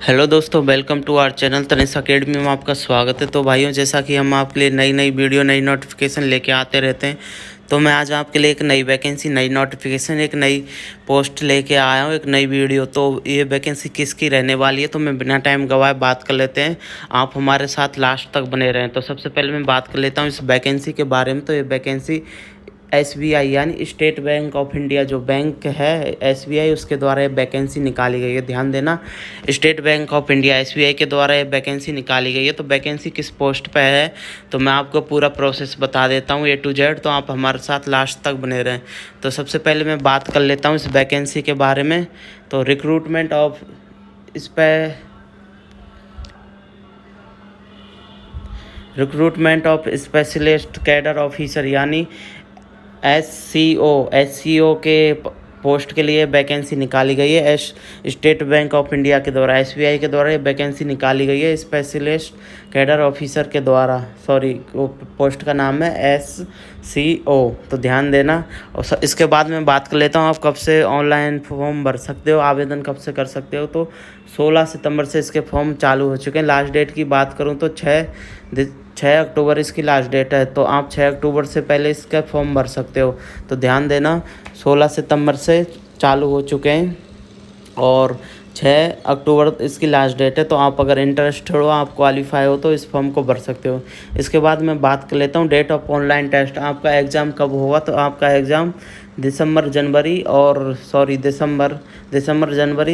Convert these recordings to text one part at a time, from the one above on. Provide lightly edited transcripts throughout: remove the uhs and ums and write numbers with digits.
Hello दोस्तों, welcome to our channel Tanishq academy में आपका स्वागत है। तो भाइयों, जैसा कि हम आपके लिए नई नई वीडियो नई नोटिफिकेशन लेके आते रहते हैं, तो मैं आज आपके लिए एक नई वैकेंसी, नई नोटिफिकेशन, एक नई पोस्ट लेके आया हूँ, एक नई वीडियो। तो ये वैकेंसी किसकी रहने वाली है, तो मैं बिना टाइम गवाए बात कर लेते हैं। आप हमारे साथ लास्ट तक बने रहें। तो सबसे पहले मैं बात कर लेता हूँ इस वैकेंसी के बारे में। तो ये वैकेंसी एसबीआई यानी स्टेट बैंक ऑफ इंडिया जो बैंक है एसबीआई, उसके द्वारा ये वैकेंसी निकाली गई है। ध्यान देना, state bank of India SBI के द्वारा ये वैकेंसी निकाली गई है। तो वैकेंसी किस पोस्ट पे है, तो मैं आपको पूरा प्रोसेस बता देता हूँ A to Z। तो आप हमारे साथ लास्ट तक बने रहें। तो सबसे पहले मैं बात कर लेता हूँ इस वैकेंसी के बारे में। तो रिक्रूटमेंट ऑफ इस पे recruitment of specialist cadre officer यानी एस सी ओ के पोस्ट के लिए वैकेंसी निकाली गई है। स्टेट बैंक ऑफ इंडिया के द्वारा, एसबीआई के द्वारा ये वैकेंसी निकाली गई है स्पेशलिस्ट कैडर ऑफिसर के द्वारा। सॉरी, वो पोस्ट का नाम है SCO। तो ध्यान देना। और इसके बाद मैं बात कर लेता हूँ आप कब से ऑनलाइन फॉर्म भर सकते हो, आवेदन कब से कर सकते हो। तो 16 सितंबर से इसके फॉर्म चालू हो चुके हैं। लास्ट डेट की बात करूँ तो 6 अक्टूबर इसकी लास्ट डेट है। तो आप 6 अक्टूबर से पहले इसका फॉर्म भर सकते हो। तो ध्यान देना, 16 सितंबर से चालू हो चुके हैं और 6 अक्टूबर इसकी लास्ट डेट है। तो आप अगर इंटरेस्टेड हो, आप क्वालिफाई हो, तो इस फॉर्म को भर सकते हो। इसके बाद मैं बात कर लेता हूँ डेट ऑफ ऑनलाइन टेस्ट। आपका एग्ज़ाम कब होगा, तो आपका एग्ज़ाम दिसंबर जनवरी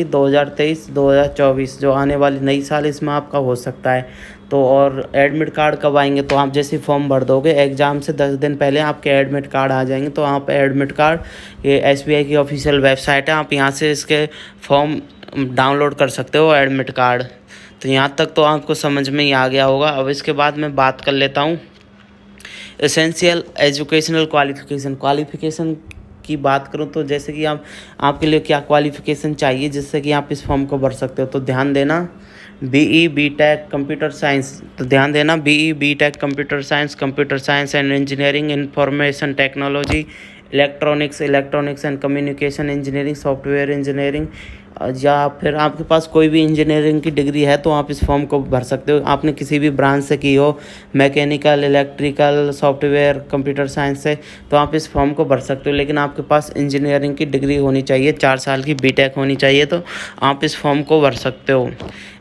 2023-2024 जो आने वाली नई साल, इसमें आपका हो सकता है। तो और एडमिट कार्ड कब आएंगे, तो आप जैसे फॉर्म भर दोगे एग्ज़ाम से 10 दिन पहले आपके एडमिट कार्ड आ जाएंगे। तो आप एडमिट कार्ड, ये एसबीआई की ऑफिशियल वेबसाइट है, आप यहाँ से इसके फॉर्म डाउनलोड कर सकते हो एडमिट कार्ड। तो यहाँ तक तो आपको समझ में ही आ गया होगा। अब इसके बाद मैं बात कर लेता हूँ एसेंशियल एजुकेशनल क्वालिफ़िकेशन की बात करूं। तो जैसे कि आपके लिए क्या क्वालिफ़िकेशन चाहिए जिससे कि आप इस फॉर्म को भर सकते हो। तो ध्यान देना, BE BTech कंप्यूटर साइंस। तो ध्यान देना, BE BTech computer science and engineering, information technology, electronics and communication engineering, software engineering, या फिर आपके पास कोई भी इंजीनियरिंग की डिग्री है तो आप इस फॉर्म को भर सकते हो। आपने किसी भी ब्रांच से की हो, mechanical, electrical, software, computer science से, तो आप इस फॉर्म को भर सकते हो। लेकिन आपके पास इंजीनियरिंग की डिग्री होनी चाहिए, 4 साल की बीटेक होनी चाहिए, तो आप इस फॉर्म को भर सकते हो।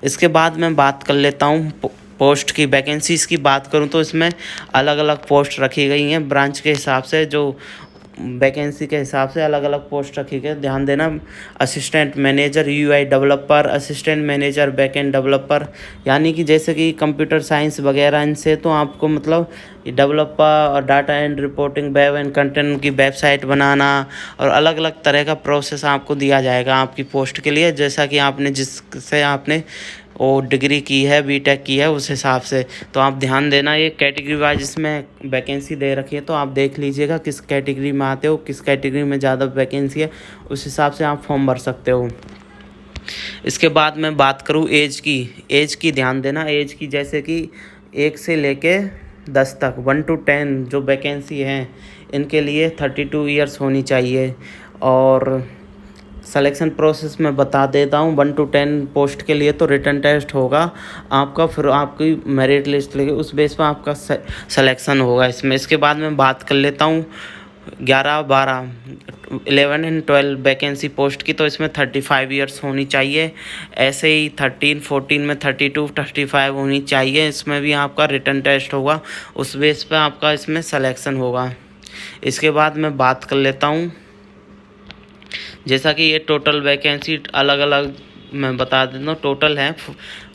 इसके बाद मैं बात कर लेता हूँ पोस्ट की। वैकेंसीज़ की बात करूँ तो इसमें अलग अलग पोस्ट रखी गई हैं ब्रांच के हिसाब से, जो वैकेंसी के हिसाब से अलग अलग पोस्ट रखी गई। ध्यान देना, assistant manager UI developer, assistant manager backend developer, यानी कि जैसे कि कंप्यूटर साइंस वगैरह इनसे तो आपको मतलब डेवलपर और data and reporting, web and content की वेबसाइट बनाना और अलग अलग तरह का प्रोसेस आपको दिया जाएगा आपकी पोस्ट के लिए, जैसा कि आपने जिससे आपने वो डिग्री की है, बीटेक की है, उस हिसाब से। तो आप ध्यान देना, ये कैटेगरी वाइज इसमें वैकेंसी दे रखी है। तो आप देख लीजिएगा किस कैटेगरी में आते हो, किस कैटेगरी में ज़्यादा वैकेंसी है, उस हिसाब से आप फॉर्म भर सकते हो। इसके बाद मैं बात करूँ एज की ध्यान देना, एज की जैसे कि 1 से लेके 10 तक, 1 to 10 जो वैकेंसी हैं इनके लिए 32 ईयर्स होनी चाहिए। और सिलेक्शन प्रोसेस में बता देता हूँ, 1 to 10 पोस्ट के लिए तो रिटन टेस्ट होगा आपका, फिर आपकी मेरिट लिस्ट लेके उस बेस पर आपका सिलेक्शन होगा इसमें। इसके बाद मैं बात कर लेता हूँ 11, 12, 11 एंड 12 वैकेंसी पोस्ट की। तो इसमें 35 ईयर्स होनी चाहिए। ऐसे ही 13, 14 में 32, 35 होनी चाहिए। इसमें भी आपका रिटन टेस्ट होगा, उस बेस पर आपका इसमें सिलेक्शन होगा। इसके बाद मैं बात कर लेता हूँ, जैसा कि ये टोटल वैकेंसी अलग अलग मैं बता देता हूँ, टोटल है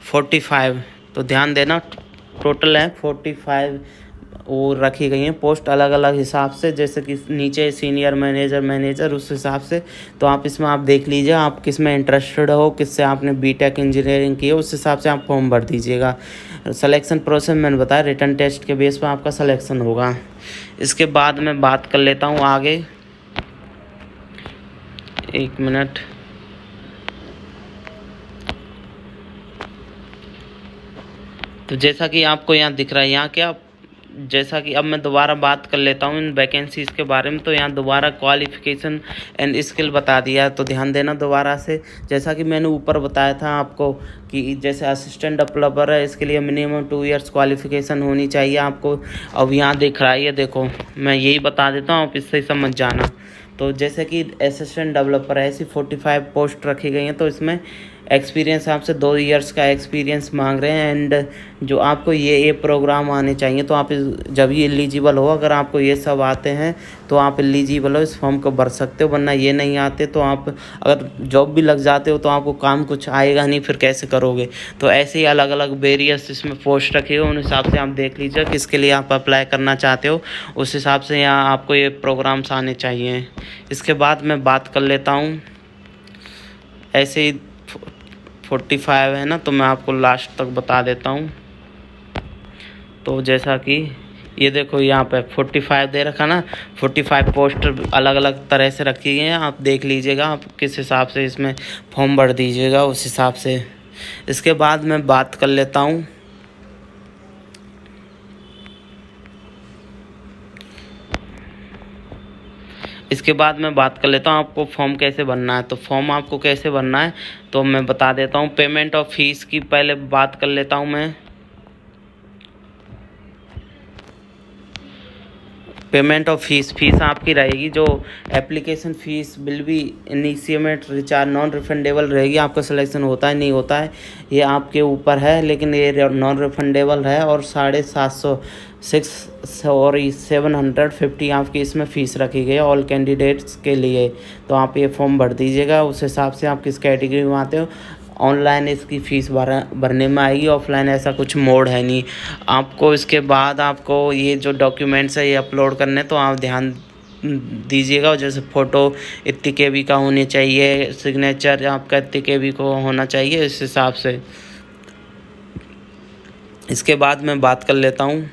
45। तो ध्यान देना, टोटल है 45 वो रखी गई हैं पोस्ट अलग अलग हिसाब से, जैसे कि नीचे सीनियर मैनेजर उस हिसाब से। तो आप इसमें आप देख लीजिए आप किस में इंटरेस्टेड हो, किससे आपने बीटेक इंजीनियरिंग की है, उस हिसाब से आप फॉर्म भर दीजिएगा। सिलेक्शन प्रोसेस मैंने बताया, रिटन टेस्ट के बेस पर आपका सिलेक्शन होगा। इसके बाद मैं बात कर लेता हूँ आगे, 1 मिनट। तो जैसा कि आपको यहाँ दिख रहा है, यहाँ क्या जैसा कि अब मैं दोबारा बात कर लेता हूँ इन वैकेंसीज़ के बारे में। तो यहाँ दोबारा क्वालिफ़िकेशन एंड स्किल बता दिया है, तो ध्यान देना दोबारा से। जैसा कि मैंने ऊपर बताया था आपको कि जैसे असिस्टेंट डेवलपर है, इसके लिए मिनिमम 2 इयर्स क्वालिफ़िकेशन होनी चाहिए आपको। अब यहाँ दिख रहा है, ये देखो, मैं यही बता देता हूँ, आप इससे समझ जाना। तो जैसे कि असिस्टेंट डेवलपर है, ऐसी 45 पोस्ट रखी गई हैं, तो इसमें एक्सपीरियंस आपसे 2 इयर्स का एक्सपीरियंस मांग रहे हैं। एंड जो आपको ये प्रोग्राम आने चाहिए, तो आप जब ये एलिजिबल हो, अगर आपको ये सब आते हैं तो आप एलिजिबल हो, इस फॉर्म को भर सकते हो। वरना ये नहीं आते तो आप अगर जॉब भी लग जाते हो तो आपको काम कुछ आएगा नहीं, फिर कैसे करोगे। तो ऐसे ही अलग अलग वेरियस इसमें पोस्ट रखे हुए, उन हिसाब से आप देख लीजिए किसके लिए आप अप्लाई करना चाहते हो, उस हिसाब से यहाँ आपको ये प्रोग्राम्स आने चाहिए। इसके बाद मैं बात कर लेता हूँ, ऐसे ही 45 है ना, तो मैं आपको लास्ट तक बता देता हूँ। तो जैसा कि ये देखो, यहाँ पे 45 दे रखा ना, 45 पोस्टर अलग अलग तरह से रखी गई हैं, आप देख लीजिएगा आप किस हिसाब से इसमें फॉर्म भर दीजिएगा, उस हिसाब से। इसके बाद मैं बात कर लेता हूँ, आपको फॉर्म कैसे भरना है। तो फॉर्म आपको कैसे भरना है तो मैं बता देता हूँ। पेमेंट और फीस की पहले बात कर लेता हूँ मैं। पेमेंट और फीस आपकी रहेगी, जो application fees will be initiate recharge non refundable रहेगी। आपका सिलेक्शन होता है नहीं होता है ये आपके ऊपर है, लेकिन ये नॉन रिफंडेबल है। और 750 आपकी इसमें फ़ीस रखी गई है ऑल कैंडिडेट्स के लिए। तो आप ये फॉर्म भर दीजिएगा, उस हिसाब से आप किस कैटेगरी में आते हो। ऑनलाइन इसकी फ़ीस भरने में आएगी, ऑफलाइन ऐसा कुछ मोड है नहीं आपको। इसके बाद आपको ये जो डॉक्यूमेंट्स है ये अपलोड करने, तो आप ध्यान दीजिएगा। जैसे फ़ोटो इतनी KB का होनी चाहिए, सिग्नेचर आपका इतनी KB को होना चाहिए, इस हिसाब से। इसके बाद मैं बात कर लेता हूँ,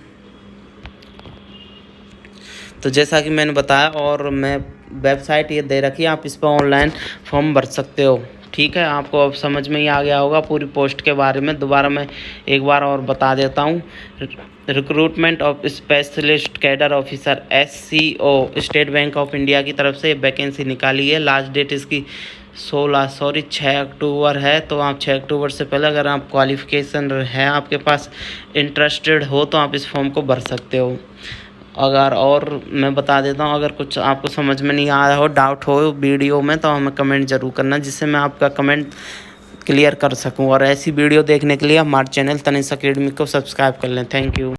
तो जैसा कि मैंने बताया, और मैं वेबसाइट ये दे रखी है, आप इस पर ऑनलाइन फॉर्म भर सकते हो। ठीक है, आपको अब समझ में ही आ गया होगा पूरी पोस्ट के बारे में। दोबारा मैं एक बार और बता देता हूँ। Recruitment of specialist cadre officer SCO state bank of India की तरफ से वैकेंसी निकाली है। लास्ट डेट इसकी 6 अक्टूबर है। तो आप 6 अक्टूबर से पहले अगर आप क्वालिफ़िकेशन है आपके पास, इंटरेस्टेड हो, तो आप इस फॉर्म को भर सकते हो। अगर और मैं बता देता हूँ, अगर कुछ आपको समझ में नहीं आ रहा हो, डाउट हो वीडियो में, तो हमें कमेंट ज़रूर करना, जिससे मैं आपका कमेंट क्लियर कर सकूँ। और ऐसी वीडियो देखने के लिए हमारे चैनल तनिष्क अकेडमी को सब्सक्राइब कर लें। Thank you.